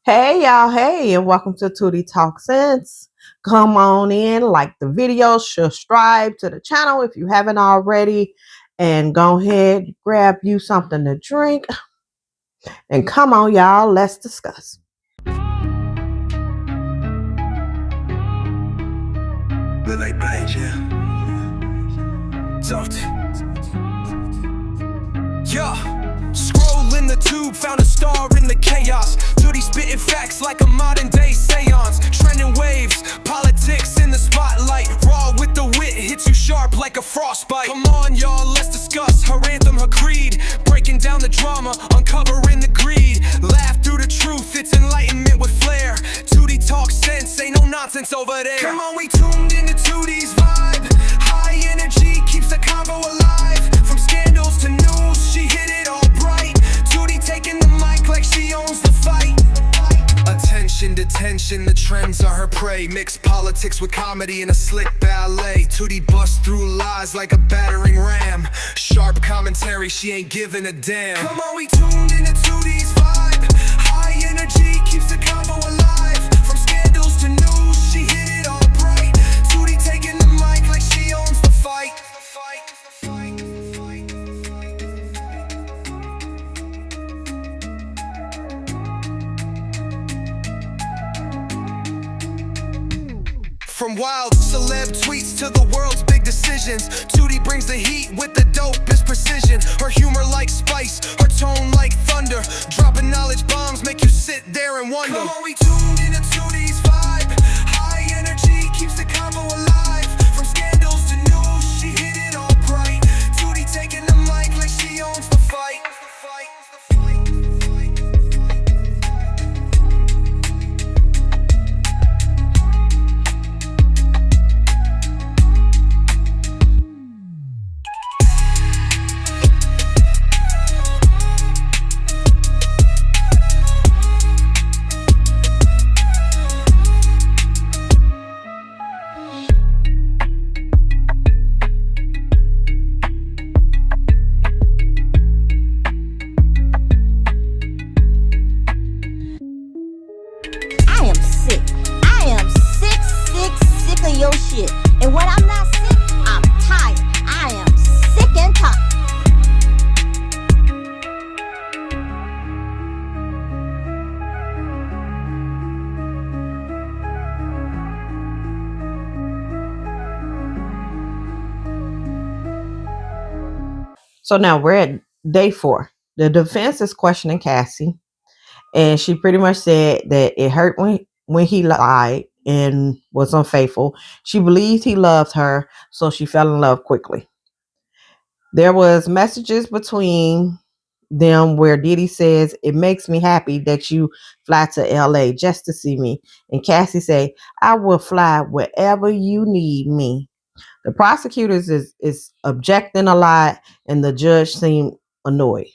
Hey y'all, hey, and welcome to Tootie Talk Sense. Come on in, like the video, subscribe to the channel if you haven't already, and go ahead, grab you something to drink, and come on, y'all, let's discuss. Yeah, scroll in the tube, found a star in the chaos. Duty spitting facts like a modern day seance. Trending waves, politics in the spotlight. Raw with the wit, hits you sharp like a frostbite. Come on, y'all, let's discuss her anthem, her creed. Breaking down the drama, uncovering the greed. Laugh through the truth, it's enlightenment with flair. Tootie talk sense, ain't no nonsense over there. Come on, we tuned into Tootie's vibe. High energy keeps the convo alive. From scandals to news, she hit it all bright. Tootie taking the mic like she owns the fight. Attention, detention, the trends are her prey. Mix politics with comedy in a slick ballet. Tootie busts through lies like a battering ram. Sharp commentary, she ain't giving a damn. Come on, we tuned into Tootie's vibe. High energy keeps the convo alive. From scandals to news, she hit it all bright. Tootie taking the mic like she owns the fight. From wild celeb tweets to the world's big decisions, Tootie brings the heat with the dopest precision. Her humor like spice, her tone like thunder. Dropping knowledge bombs make you sit there and wonder. Come on, we tuned into Tootie's vibe. High energy keeps the convo alive. From scandals to news, she hit it all bright. Tootie taking the mic like she owns the fight. I am sick. I am sick, sick, sick of your shit. And when I'm not sick, I'm tired. I am sick and tired. So now we're at day 4. The defense is questioning Cassie, and she pretty much said that it hurt when he lied and was unfaithful. She believed he loved her, so she fell in love quickly. There was messages between them where Diddy says, "It makes me happy that you fly to LA just to see me." And Cassie say, "I will fly wherever you need me." The prosecutors is objecting a lot, and the judge seemed annoyed.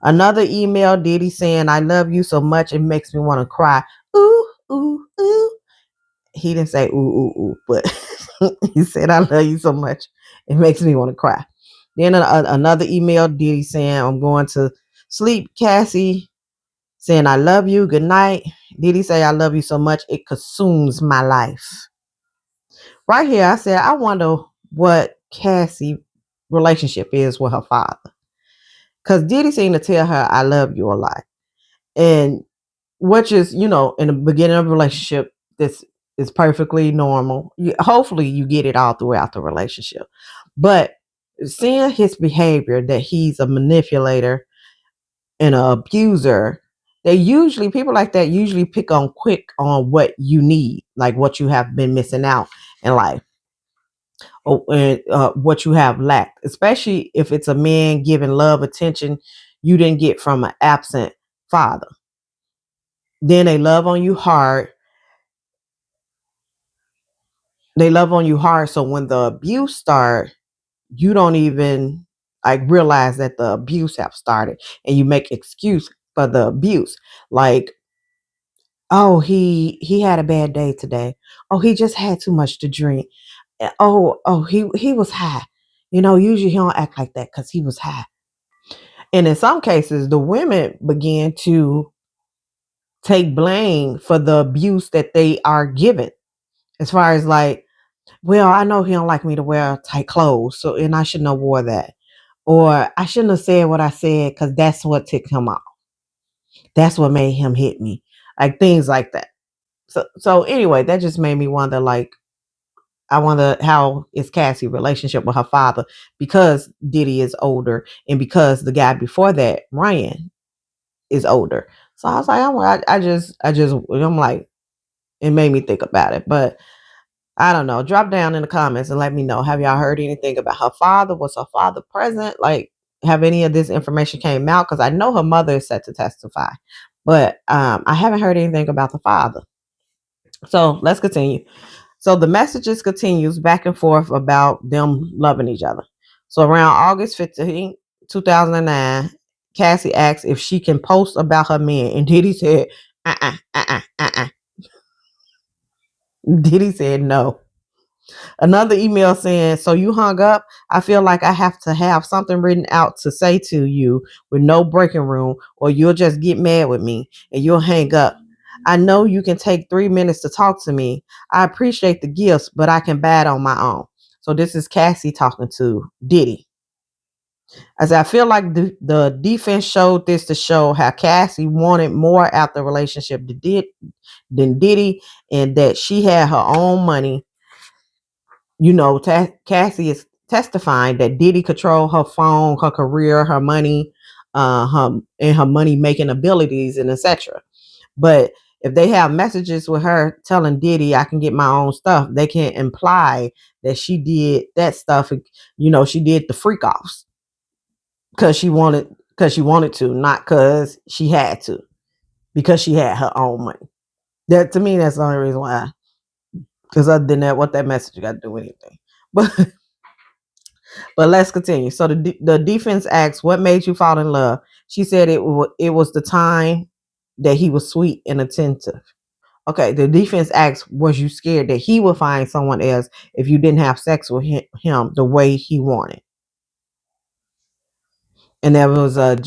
Another email, Diddy saying, "I love you so much it makes me want to cry." Ooh, ooh, ooh. He didn't say ooh, ooh, ooh, but he said, "I love you so much it makes me want to cry." Then another email, Diddy saying, "I'm going to sleep." Cassie saying, "I love you. Good night." Diddy say, "I love you so much it consumes my life." Right here, I said, I wonder what Cassie relationship is with her father. Because Diddy seemed to tell her, "I love you" a lot. And which is, in the beginning of a relationship, this is perfectly normal. Hopefully you get it all throughout the relationship. But seeing his behavior, that he's a manipulator and an abuser, people like that usually pick on quick on what you need, like what you have been missing out in life, and what you have lacked, especially if it's a man giving love, attention you didn't get from an absent father. Then they love on you hard. So when the abuse start, you don't even like realize that the abuse have started, and you make excuse for the abuse. Like, "Oh, he had a bad day today. Oh, he just had too much to drink. Oh, he was high. Usually he don't act like that because he was high." And in some cases, the women begin to take blame for the abuse that they are given. As far as like, well, I know he don't like me to wear tight clothes, so and I shouldn't have wore that. Or I shouldn't have said what I said because that's what ticked him off. That's what made him hit me. Like things like that. So anyway, that just made me wonder like I wonder how is Cassie's relationship with her father because Diddy is older and because the guy before that, Ryan, is older. So I was like, I'm like, it made me think about it. But I don't know. Drop down in the comments and let me know. Have y'all heard anything about her father? Was her father present? Like, have any of this information came out? Because I know her mother is set to testify, but I haven't heard anything about the father. So let's continue. So the messages continues back and forth about them loving each other. So around August 15th, 2009, Cassie asked if she can post about her man, and Diddy said, uh-uh, uh-uh, uh-uh. Diddy said no. Another email saying, so you hung up? I feel like I have to have something written out to say to you with no breaking room, or you'll just get mad with me and you'll hang up. I know you can take 3 minutes to talk to me. I appreciate the gifts, but I can bad on my own. So this is Cassie talking to Diddy. As I feel like the defense showed this to show how Cassie wanted more out the relationship than Diddy, and that she had her own money. You know, Cassie is testifying that Diddy controlled her phone, her career, her money, her money making abilities, and etc. But if they have messages with her telling Diddy, "I can get my own stuff," they can imply that she did that stuff. You know, she did the freak offs because she wanted to, not because she had to, because she had her own money. That to me, that's the only reason why. Because other than that, what that message got to do with anything? But But let's continue. So the defense asks, "What made you fall in love?" She said it was the time that he was sweet and attentive. Okay, the defense asks, "Was you scared that he would find someone else if you didn't have sex with him the way he wanted?" And there was a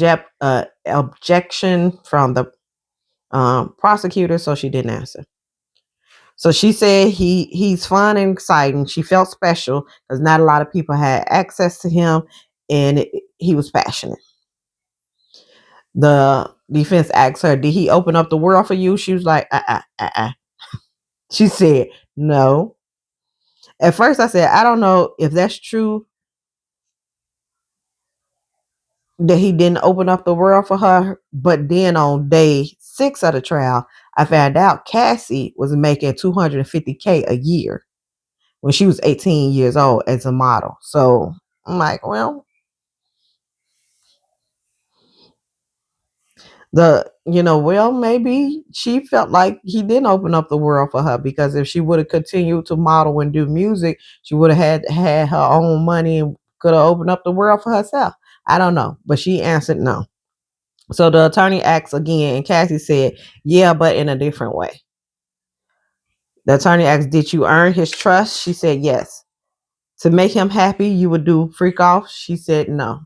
objection from the prosecutor, so she didn't answer. So she said he's fun and exciting. She felt special because not a lot of people had access to him, and he was passionate. The defense asked her, "Did he open up the world for you?" She was like, She said, "No." At first, I said, "I don't know if that's true that he didn't open up the world for her." But then on day 6 of the trial, I found out Cassie was making $250K a year when she was 18 years old as a model. So I'm like, well, maybe she felt like he didn't open up the world for her, because if she would have continued to model and do music, she would have had her own money and could have opened up the world for herself. I don't know, but she answered no. So the attorney asked again, and Cassie said, "Yeah, but in a different way." The attorney asked, "Did you earn his trust?" She said, "Yes." "To make him happy, you would do freak off?" She said, "No."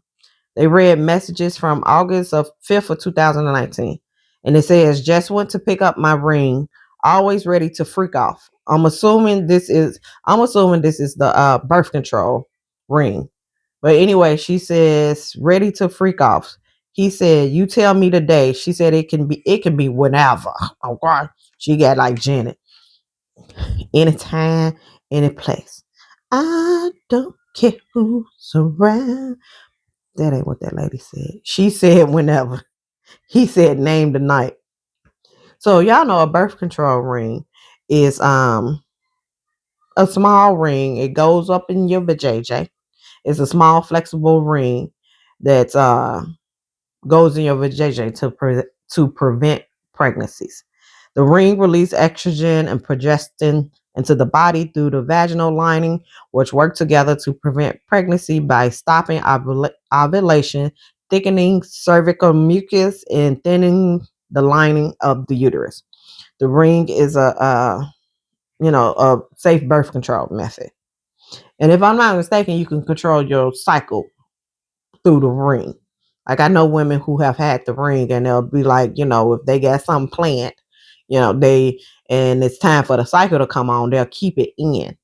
They read messages from August 5th of 2019. And it says, "Just went to pick up my ring, always ready to freak off." I'm assuming this is the birth control ring. But anyway, she says, "Ready to freak off." He said, "You tell me today." She said, it can be whenever. Okay. She got like Janet. Anytime, any place. I don't care who's around. That ain't what that lady said. She said whenever. He said name the night. So y'all know a birth control ring is a small ring. It goes up in your vajayjay. It's a small flexible ring that goes in your vajayjay to prevent pregnancies. The ring releases estrogen and progestin into the body through the vaginal lining, which work together to prevent pregnancy by stopping ovulation, thickening cervical mucus, and thinning the lining of the uterus. The ring is a safe birth control method. And if I'm not mistaken, you can control your cycle through the ring. Like I know women who have had the ring and they'll be like, if they got something planned, they and it's time for the cycle to come on, they'll keep it in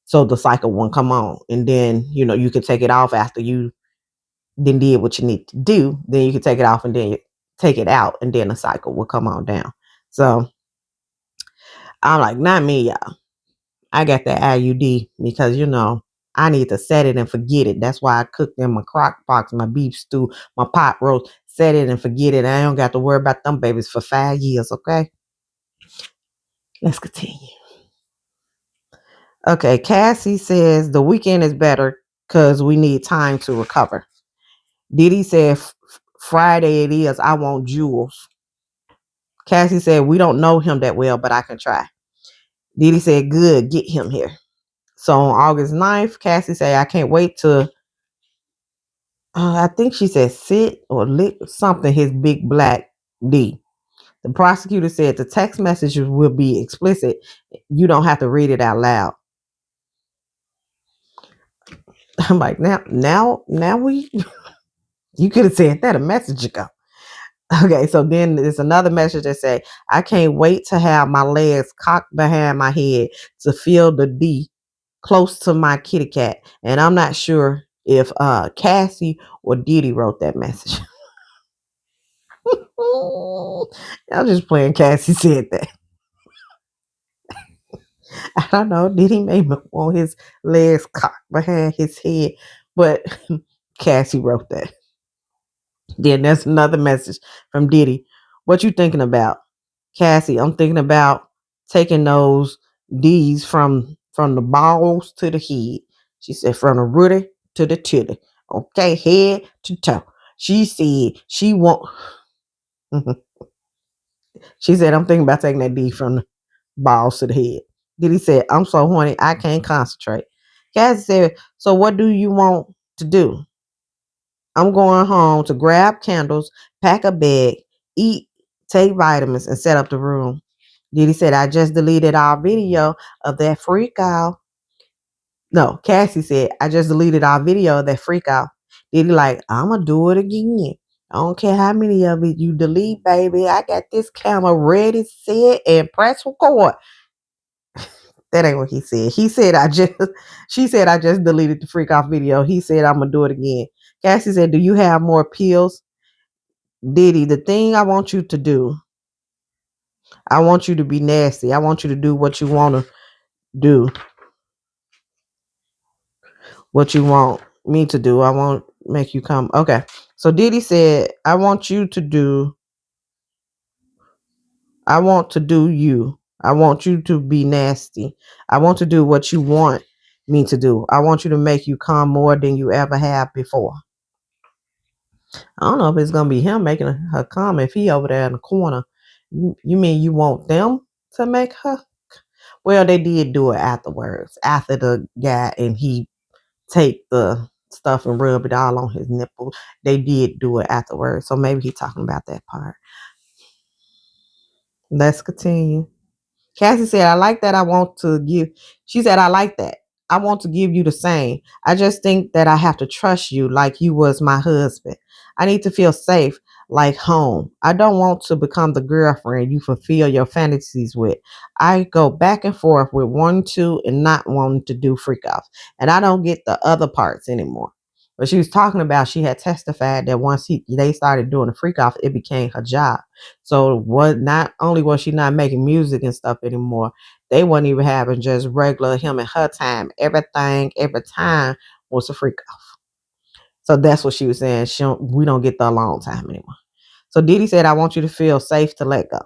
so the cycle won't come on. And then, you can take it off after you then did what you need to do. Then you can take it off and then take it out and then the cycle will come on down. So I'm like, not me, y'all. I got the IUD because I need to set it and forget it. That's why I cooked in my crock pot, my beef stew, my pot roast. Set it and forget it. I don't got to worry about them babies for 5 years. Okay, let's continue. Okay, Cassie says the weekend is better because we need time to recover. Diddy said Friday it is. I want jewels. Cassie said we don't know him that well, but I can try. Diddy said good, get him here. So on August 9th, Cassie said I can't wait to I think she said sit or lick something his big black D. The prosecutor said the text messages will be explicit. You don't have to read it out loud. I'm like, now we you could have said that a message ago. Okay, so then there's another message that say, I can't wait to have my legs cocked behind my head to feel the D close to my kitty cat. And I'm not sure if Cassie or Diddy wrote that message. I'm just playing. Cassie said that. I don't know. Diddy maybe want his legs cocked behind his head, but Cassie wrote that. Then there's another message from Diddy. What you thinking about? Cassie, I'm thinking about taking those D's from the balls to the head. She said from the rooty to the titty. Okay, head to toe. She said she want. She said I'm thinking about taking that D from the balls to the head. Diddy said I'm so horny I can't concentrate. Cassie said, so what do you want to do? I'm going home to grab candles, pack a bag, eat, take vitamins, and set up the room. Diddy said, I just deleted our video of that freak out. No, Cassie said, I just deleted our video of that freak out. Diddy like, I'm going to do it again. I don't care how many of it you delete, baby. I got this camera ready, set, and press record. That ain't what he said. She said, I just deleted the freak off video. He said, I'm going to do it again. Cassie said, do you have more pills? Diddy, the thing I want you to do, I want you to be nasty. I want you to do what you want to do. What you want me to do. I won't make you come. Okay. So Diddy said, I want you to do, I want to do you. I want you to be nasty. I want to do what you want me to do. I want you to make you come more than you ever have before. I don't know if it's gonna be him making her come if he over there in the corner. You mean you want them to make her? Well, they did do it afterwards. After the guy and he take the stuff and rub it all on his nipple. They did do it afterwards. So maybe he's talking about that part. Let's continue. Cassie said, I like that. I want to give. She said, I like that. I want to give you the same. I just think that I have to trust you like you was my husband. I need to feel safe, like home. I don't want to become the girlfriend you fulfill your fantasies with. I go back and forth with wanting to and not wanting to do freak offs. And I don't get the other parts anymore. But she was talking about she had testified that once they started doing the freak off, it became her job. So what not only was she not making music and stuff anymore, they wasn't even having just regular him and her time. Everything, every time was a freak off. So that's what she was saying. We don't get the alone time anymore. So Diddy said, I want you to feel safe to let go.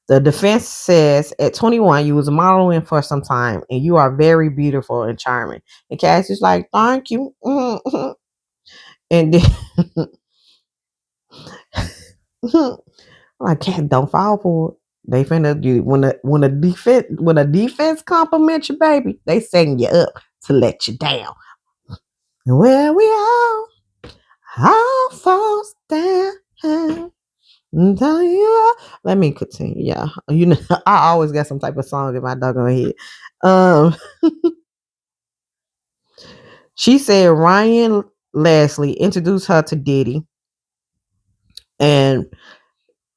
The defense says at 21, you was modeling for some time and you are very beautiful and charming. And Cassie's like, thank you. And then like, cat, don't fall for it. They finna do when a defense compliments you, baby, they setting you up to let you down. Where we all falls down. Let me continue. Yeah, I always got some type of song in my doggone head. Um, she said Ryan Leslie introduced her to Diddy, and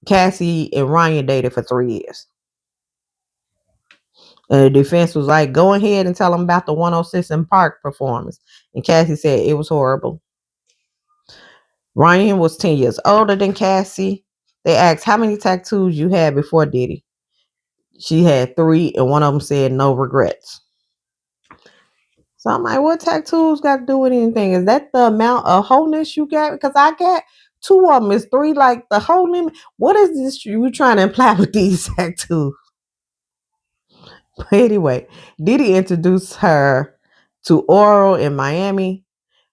Cassie and Ryan dated for 3 years. And the defense was like, go ahead and tell them about the 106 in Park performance. And Cassie said it was horrible. Ryan was 10 years older than Cassie. They asked how many tattoos you had before Diddy. She had 3, and one of them said no regrets. So I'm like, what tattoos got to do with anything? Is that the amount of wholeness you got? Because I got 2 of them. Is 3 like the whole limit? What is this you trying to imply with these tattoos? But anyway, Diddy introduced her to Oral in Miami.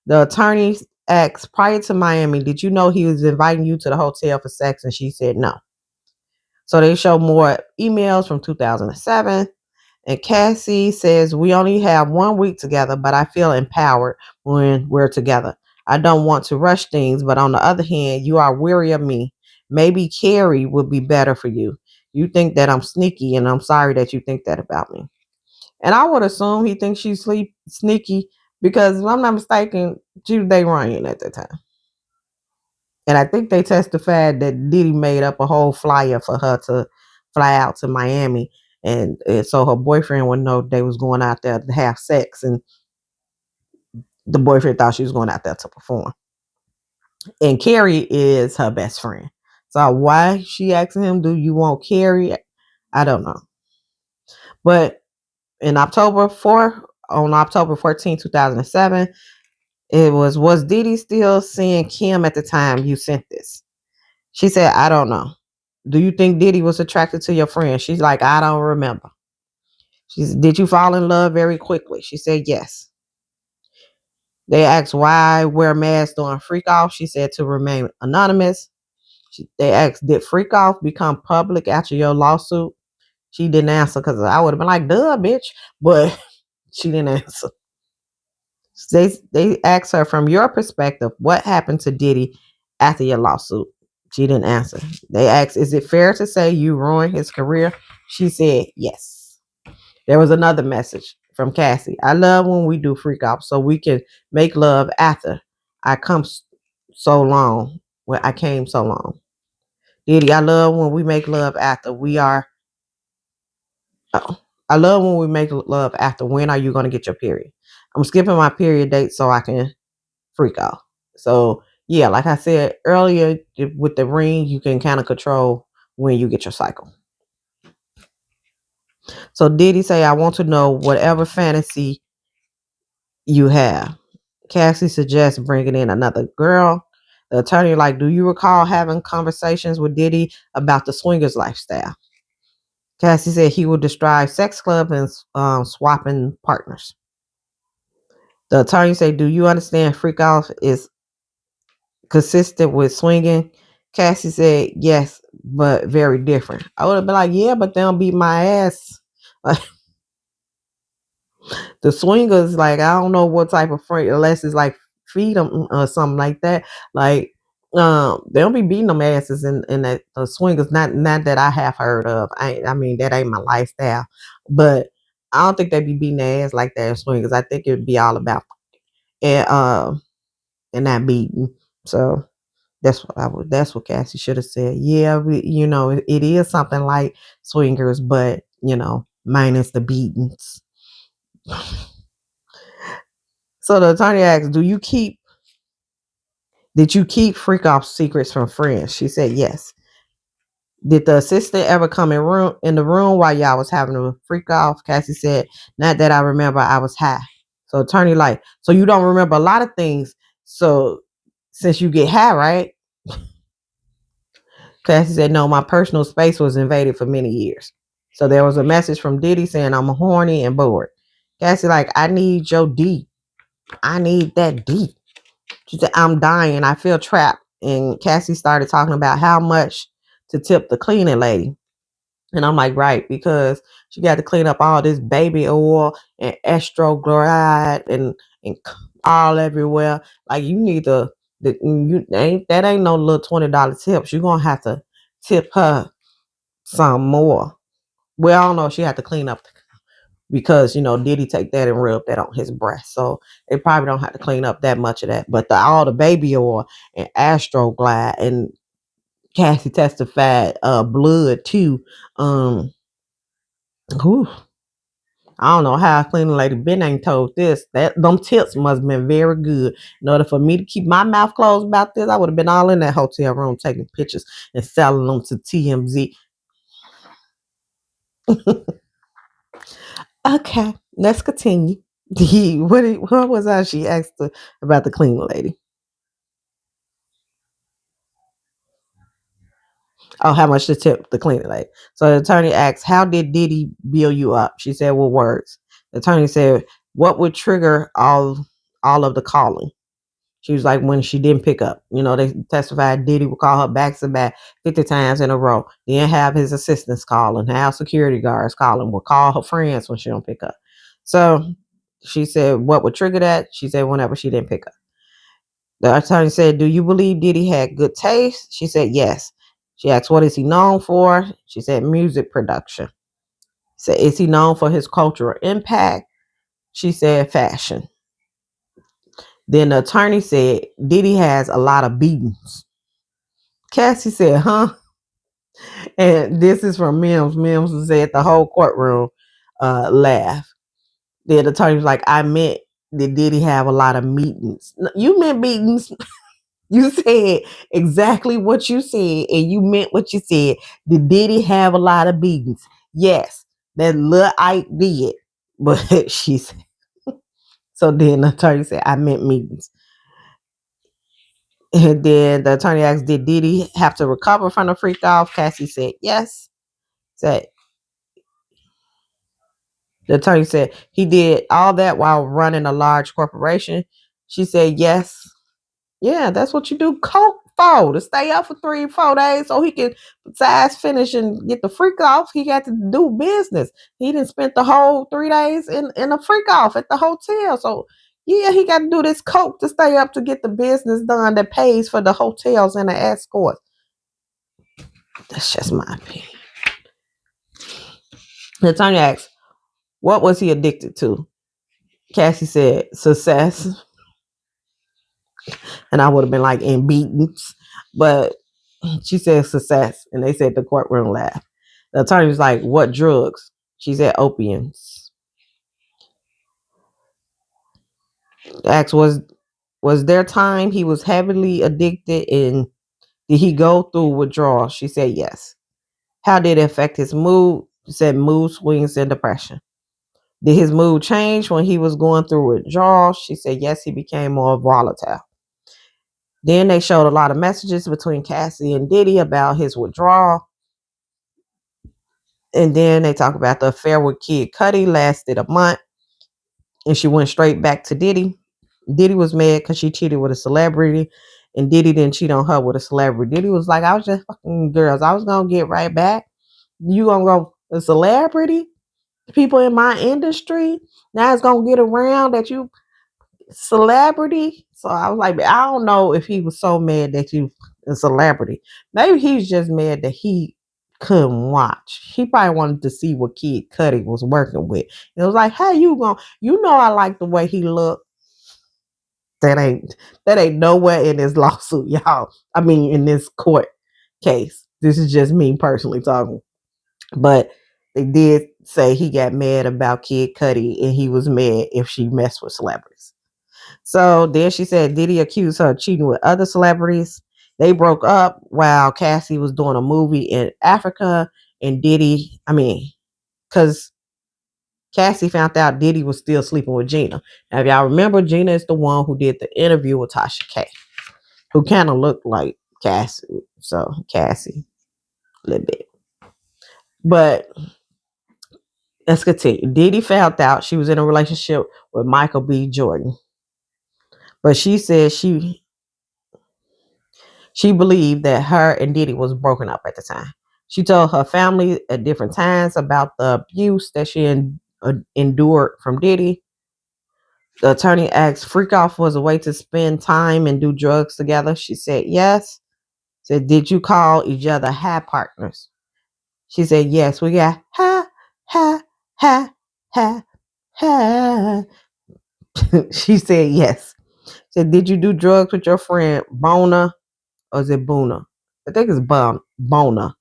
The attorney asked prior to Miami, did you know he was inviting you to the hotel for sex? And she said no. So they show more emails from 2007. And Cassie says, we only have 1 week together, but I feel empowered when we're together. I don't want to rush things, but on the other hand, you are weary of me. Maybe Carrie would be better for you. You think that I'm sneaky, and I'm sorry that you think that about me. And I would assume he thinks she's sneaky because, if I'm not mistaken, she was dating Ryan at that time. And I think they testified that Diddy made up a whole flyer for her to fly out to Miami. And so her boyfriend would know they was going out there to have sex. And the boyfriend thought she was going out there to perform. And Carrie is her best friend. So why she asking him, do you want Carrie? I don't know. But in on October 14, 2007, it was Diddy still seeing Kim at the time you sent this? She said, I don't know. Do you think Diddy was attracted to your friend? She's like, I don't remember. She said, did you fall in love very quickly? She said, yes. They asked why wear masks during freak off. She said to remain anonymous. They asked, did freak off become public after your lawsuit? She didn't answer because I would have been like, duh, bitch. But she didn't answer. They asked her, from your perspective, what happened to Diddy after your lawsuit? She didn't answer. They asked, is it fair to say you ruined his career? She said, yes. There was another message from Cassie. I love when we do freak off so we can make love after I come so long. Well, I came so long. Diddy, I love when we make love after we are. Oh, I love when we make love after. When are you going to get your period? I'm skipping my period date so I can freak off. So yeah, like I said earlier, with the ring, you can kind of control when you get your cycle. So Diddy say, I want to know whatever fantasy you have. Cassie suggests bringing in another girl. The attorney like, do you recall having conversations with Diddy about the swingers lifestyle? Cassie said he would describe sex club and swapping partners. The attorney said, do you understand freak off is consistent with swinging? Cassie said, yes, but very different. I would have been like, yeah, but they'll beat my ass. Like, the swingers, like, I don't know what type of freak, unless it's like freedom or something like that. Like, they'll be beating them asses in that the swingers. Not that I have heard of. I mean, that ain't my lifestyle. But I don't think they be beating their ass like that in swingers. I think it'd be all about and not beating. So that's what Cassie should have said. Yeah, it is something like swingers, but minus the beatings. So the attorney asked, did you keep freak off secrets from friends? She said yes. Did the assistant ever come in the room while y'all was having a freak off? Cassie said, not that I remember, I was high. So attorney like, so you don't remember a lot of things. So since you get high, right? Cassie said, no, my personal space was invaded for many years. So there was a message from Diddy saying, I'm horny and bored. Cassie like, I need your D. I need that D. She said, I'm dying. I feel trapped. And Cassie started talking about how much to tip the cleaning lady. And I'm like, right, because she got to clean up all this baby oil and estroglycide and all everywhere. Like, you need to, that ain't no little $20 tips. You're gonna have to tip her some more. Well, I don't know if she had to clean up because Diddy take that and rub that on his breast. So they probably don't have to clean up that much of that. But all the baby oil and Astroglide, and Cassie testified blood too. Whew, I don't know how a cleaning lady been ain't told this. That them tips must have been very good. In order for me to keep my mouth closed about this, I would have been all in that hotel room taking pictures and selling them to TMZ. Okay, let's continue. What was that she asked about the cleaning lady? Oh, how much to tip the cleaning lady? So the attorney asked, "How did Diddy bill you up?" She said, "With words." The attorney said, "What would trigger all of the calling?" She was like, when she didn't pick up. They testified Diddy would call her back to back 50 times in a row. Then have his assistants calling, have security guards calling, would call her friends when she don't pick up. So she said, what would trigger that? She said, whenever she didn't pick up. The attorney said, do you believe Diddy had good taste? She said, yes. She asked, what is he known for? She said, music production. Said, is he known for his cultural impact? She said, fashion. Then the attorney said, Diddy has a lot of beatings. Cassie said, huh? And this is from Mims. Mims said the whole courtroom laughed. Then the attorney was like, I meant that Diddy have a lot of meetings. You meant meetings. You said exactly what you said, and you meant what you said. Did Diddy have a lot of meetings? Yes, that little Ike did. But she said, so then the attorney said, I meant meetings. And then the attorney asked, did Diddy have to recover from the freak off? Cassie said, yes. Said, the attorney said, he did all that while running a large corporation. She said, yes. Yeah, that's what you do coke for, to stay up for 3 or 4 days so he can, besides finish and get the freak off, he got to do business. He didn't spend the whole 3 days in a freak off at the hotel. So, yeah, he got to do this coke to stay up to get the business done that pays for the hotels and the escorts. That's just my opinion. The attorney asked, what was he addicted to? Cassie said, success. And I would have been like, in beatings. But she said success. And they said the courtroom laughed. The attorney was like, what drugs? She said opiums. Asked, was there time he was heavily addicted, and did he go through withdrawal? She said yes. How did it affect his mood? She said mood swings and depression. Did his mood change when he was going through withdrawal? She said yes, he became more volatile. Then they showed a lot of messages between Cassie and Diddy about his withdrawal. And then they talk about the affair with Kid Cudi lasted a month, and she went straight back to Diddy. Diddy was mad because she cheated with a celebrity, and Diddy didn't cheat on her with a celebrity. Diddy was like, I was just fucking girls. I was going to get right back. You going to go a celebrity? People in my industry? Now it's going to get around that you celebrity. So I was like, I don't know if he was so mad that you a celebrity. Maybe he's just mad that he couldn't watch. He probably wanted to see what Kid Cudi was working with. It was like, how you going? I like the way he looked. That ain't nowhere in this lawsuit, y'all. I mean, in this court case. This is just me personally talking. But they did say he got mad about Kid Cudi, and he was mad if she messed with celebrities. So then she said Diddy accused her of cheating with other celebrities. They broke up while Cassie was doing a movie in Africa, and because Cassie found out Diddy was still sleeping with Gina. Now, if y'all remember, Gina is the one who did the interview with Tasha K, who kind of looked like Cassie. So Cassie, a little bit. But let's continue. Diddy found out she was in a relationship with Michael B. Jordan. But she said she believed that her and Diddy was broken up at the time. She told her family at different times about the abuse that she endured from Diddy. The attorney asked, freak off was a way to spend time and do drugs together. She said yes. Said, did you call each other high partners? She said yes. We got high, high, high, ha, ha. She said yes. Said, did you do drugs with your friend Bona or is it Boona? I think it's Bona.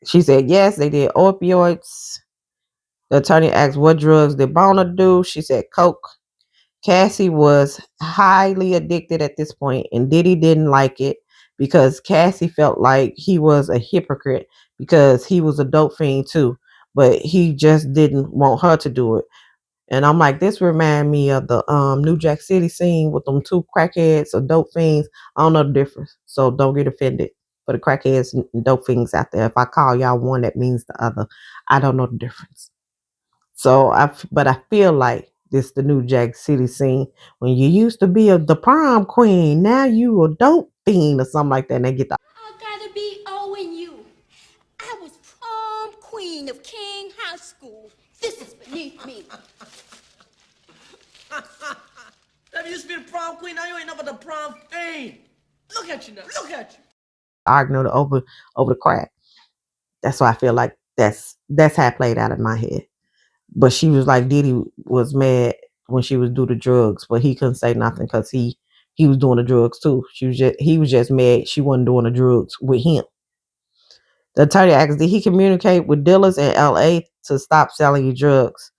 She said yes, they did opioids. The attorney asked what drugs did Bona do. She said coke. Cassie was highly addicted at this point, and Diddy didn't like it because Cassie felt like he was a hypocrite because he was a dope fiend too, but he just didn't want her to do it. And I'm like, this remind me of the New Jack City scene with them two crackheads or dope fiends. I don't know the difference, so don't get offended for the crackheads and dope fiends out there. If I call y'all one, that means the other. I don't know the difference. So but I feel like this the New Jack City scene when you used to be the prom queen, now you a dope fiend or something like that. And they get the I gotta be owing you. I was prom queen of King High School. This is beneath me. That used to be the prom queen. Now you ain't nothing but the prom fiend. Look at you now. Look at you. arguing over the crack. That's why I feel like that's how it played out in my head. But she was like Diddy was mad when she was doing the drugs, but he couldn't say nothing because he was doing the drugs too. He was just mad she wasn't doing the drugs with him. The attorney asked, did he communicate with dealers in LA to stop selling you drugs?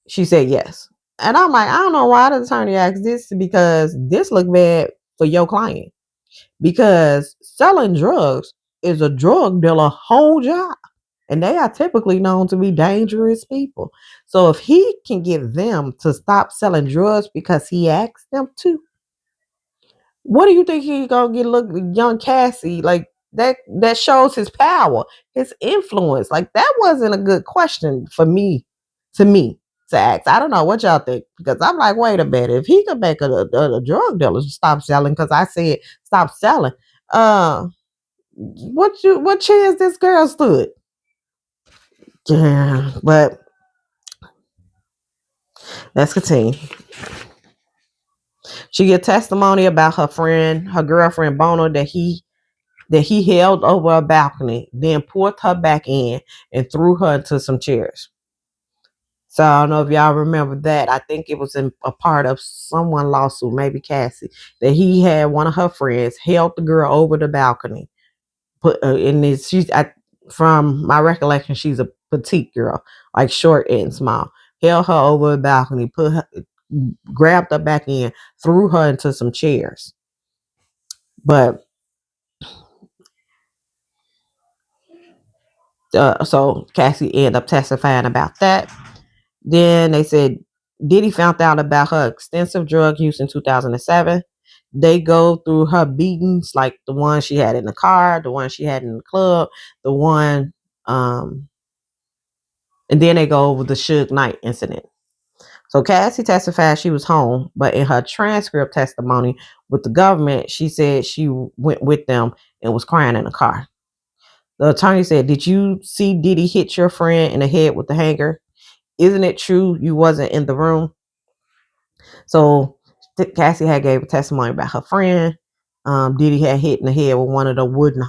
She said yes. And I'm like, I don't know why the attorney asked this because this look bad for your client. Because selling drugs is a drug dealer whole job. And they are typically known to be dangerous people. So if he can get them to stop selling drugs because he asked them to, what do you think he's gonna get? Look, young Cassie, like that shows his power, his influence. Like that wasn't a good question for me to ask. I don't know what y'all think because I'm like, wait a minute, if he could make a drug dealer stop selling because I said stop selling, what chance this girl stood? Yeah, but let's continue. She get testimony about her girlfriend Bono that he held over a balcony, then pulled her back in and threw her into some chairs. So I don't know if y'all remember that. I think it was in a part of someone lawsuit, maybe Cassie, that he had one of her friends held the girl over the balcony. Put in this, from my recollection, she's a petite girl, like short and small. Held her over a balcony, grabbed her back in, threw her into some chairs. But so Cassie ended up testifying about that. Then they said Diddy found out about her extensive drug use in 2007. They go through her beatings, like the one she had in the car, the one she had in the club, the one, and then they go over the Suge Knight incident. So Cassie testified she was home, but in her transcript testimony with the government, she said she went with them and was crying in the car. The attorney said, did you see Diddy hit your friend in the head with the hanger? Isn't it true you wasn't in the room? So Cassie had gave a testimony about her friend. Diddy had hit in the head with one of the wooden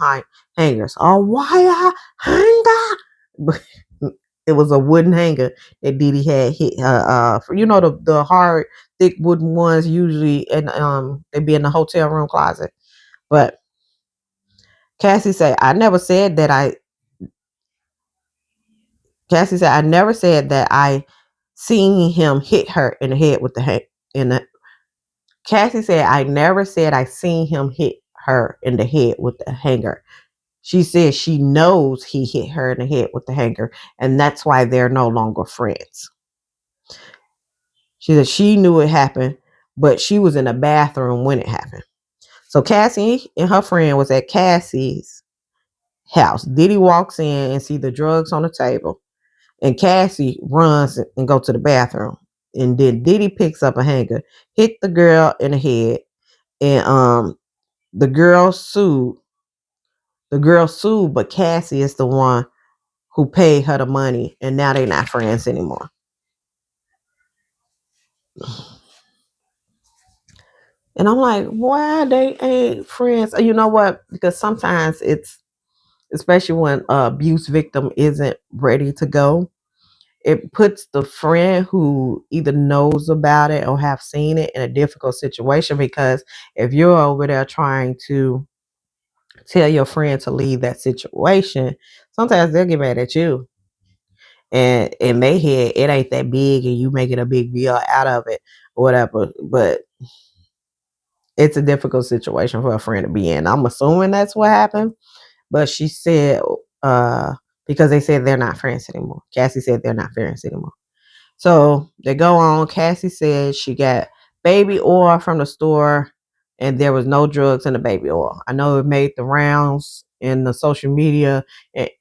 hangers. A wire hanger. It was a wooden hanger that Diddy had hit her. The hard, thick wooden ones usually, and they be in the hotel room closet. But Cassie said, I never said that I. Cassie said, I never said that I seen him hit her in the head with the Cassie said, I never said I seen him hit her in the head with the hanger. She said she knows he hit her in the head with the hanger, and that's why they're no longer friends. She said she knew it happened, but she was in the bathroom when it happened. So Cassie and her friend was at Cassie's house. Diddy walks in and see the drugs on the table, and Cassie runs and go to the bathroom. And then Diddy picks up a hanger, hit the girl in the head, and the girl sued. The girl sued, but Cassie is the one who paid her the money, and now they're not friends anymore. And I'm like, why they ain't friends? You know what? Because sometimes it's, especially when abuse victim isn't ready to go, it puts the friend who either knows about it or have seen it in a difficult situation, because if you're over there trying to tell your friend to leave that situation, sometimes they'll get mad at you. And in their head, it ain't that big and you making a big deal out of it or whatever. But it's a difficult situation for a friend to be in. I'm assuming that's what happened. But she said, uh, because they said they're not friends anymore. Cassie said they're not friends anymore. So they go on. Cassie said she got baby oil from the store and there was no drugs in the baby oil. I know it made the rounds in the social media,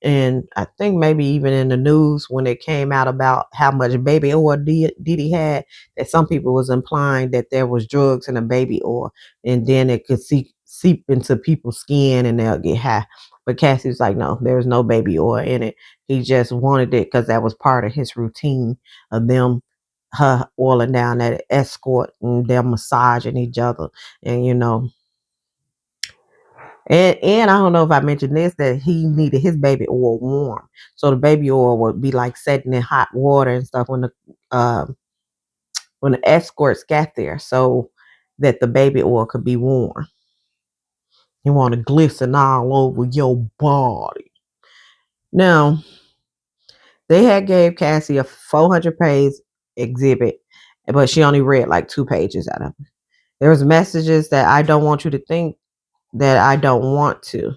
and I think maybe even in the news when it came out about how much baby oil Diddy had, that some people was implying that there was drugs in the baby oil, and then it could seep into people's skin and they'll get high. But Cassie was like, no, there was no baby oil in it. He just wanted it because that was part of his routine of them, her oiling down that escort and them massaging each other. And and I don't know if I mentioned this, that he needed his baby oil warm. So the baby oil would be like setting in hot water and stuff when the escorts got there, so that the baby oil could be warm. You want to glisten all over your body. Now, they had gave Cassie a 400-page exhibit, but she only read like 2 pages out of it. There was messages that I don't want you to think that I don't want to.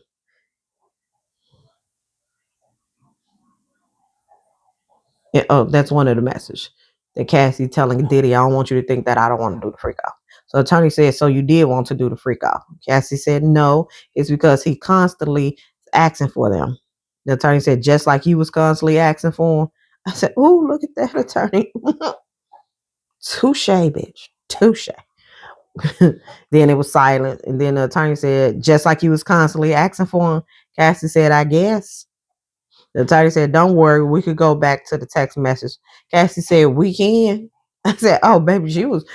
Oh, that's one of the messages that Cassie telling Diddy, I don't want you to think that I don't want to do the freak off. So attorney said, so you did want to do the freak off. Cassie said, no, it's because he constantly asking for them. The attorney said, just like he was constantly asking for them. I said, oh, look at that attorney. Touche, bitch. Touche. Then it was silent. And then the attorney said, just like he was constantly asking for him. Cassie said, I guess. The attorney said, don't worry, we could go back to the text message. Cassie said, we can. I said, oh, baby, she was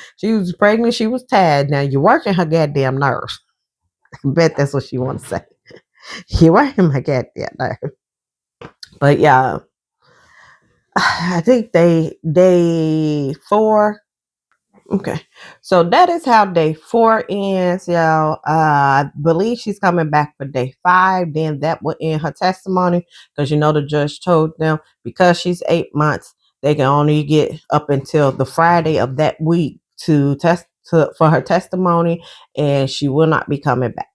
pregnant. She was tired. Now you're working her goddamn nerves. I bet that's what she want to say. You're working my goddamn nerves. But yeah, I think day 4. Okay, so that is how day 4 ends, y'all. I believe she's coming back for day 5. Then that will end her testimony, because the judge told them because she's 8 months, they can only get up until the Friday of that week to for her testimony, and she will not be coming back.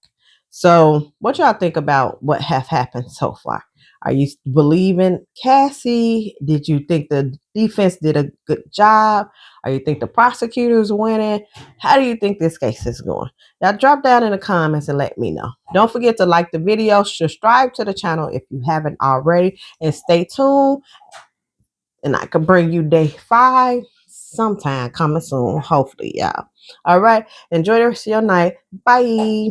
So, what y'all think about what have happened so far? Are you believing Cassie? Did you think the defense did a good job? Or you think the prosecutor's winning? How do you think this case is going? Now drop down in the comments and let me know. Don't forget to like the video, subscribe to the channel if you haven't already, and stay tuned. And I can bring you day 5 sometime coming soon, hopefully, y'all. All right. Enjoy the rest of your night. Bye.